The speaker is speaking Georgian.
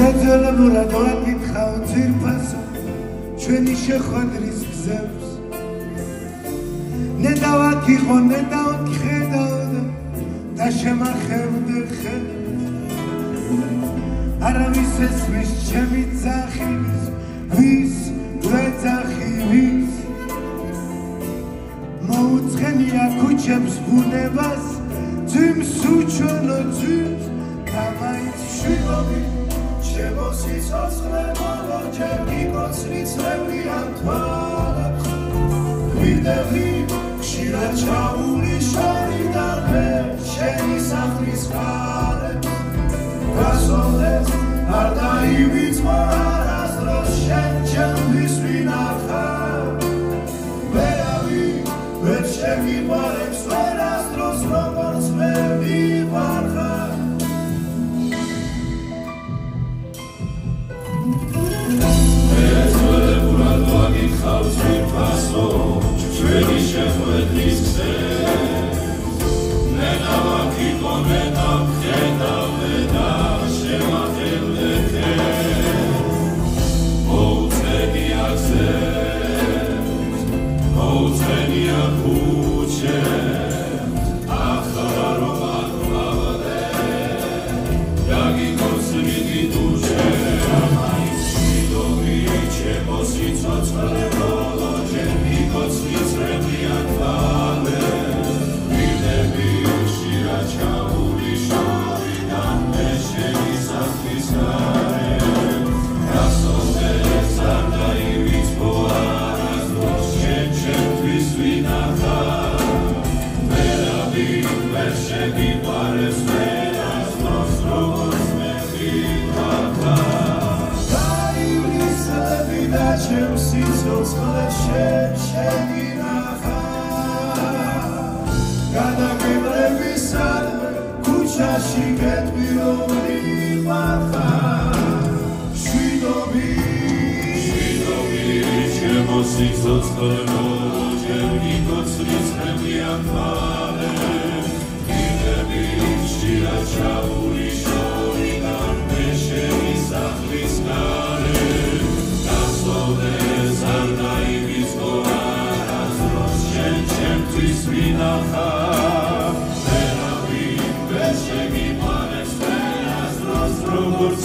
საძველებურად ვაკითხავ ძვირფასო ჩვენი შეხვედრის გზებს ნედავად იყო ნედავად ხედავდა და შემახევდე ხელს არავის ესმის ჩემი ძახის ვის გვეძახი ვის მოუწყენია ქუჩებს ბუნებას ძიმს უჩვენო ძიმს და მაინც შვიდობი ჩემო სიცოცხლე მოლოჯერ გიკოცნი წევრიან თვალებს გვირდები ხშირად ჩაული შორიდან მე შენი სახლის ხალებს გასვოლეთ არ დაივიწყო არასდროს შენ ჩემთვის ვინახავ ვერ შეგიყვარებს ვერასდროს როგორც მე ვიყარხარ ეცვლებურად ვაკითხავ ძვირფასო ჩვენი შეხვედრის გზებს ნედავად იყო ნედავ ხედავდე და შემახევდე ხელს მოუწენია გზებს მოუწენია ქუჩებს ახლა რომ აღვავდე გაგიკოცნი გიდუჟებ მაინც შვიდობი ჩემო სიცოცხლე მოლოჯერ გიკოცნი წრებიან თვალებს გვირდები ხშირად ჩაული შორიდან მე შენი სახლის გარეთ გასვოლეს არ დაივიწყო არასდროს შენ ჩემთვის ვინახავ ვერავი ვერ შეგიყვარებს ვერასდროს როგორც მე ვიყარხარ დაივნისები და ჩემ სიცოცხლეს შეგინახავ გადაგებრები სადმე ქუჩაში გეტყვი რომ ვიყარხარ შვიდობი ჩემო სიცოცხლე მოლოჯერ გიკოცნი წრებიან თვალებს გვირდები ხშირად ჩაული შორიდან მე შენი სახლის გარეთ გასვოლეს არ დაივიწყო არასდროს შენ ჩემთვის ვინახავ ვერავინ ვერ შეგიყვარებს ვერასდროს როგორც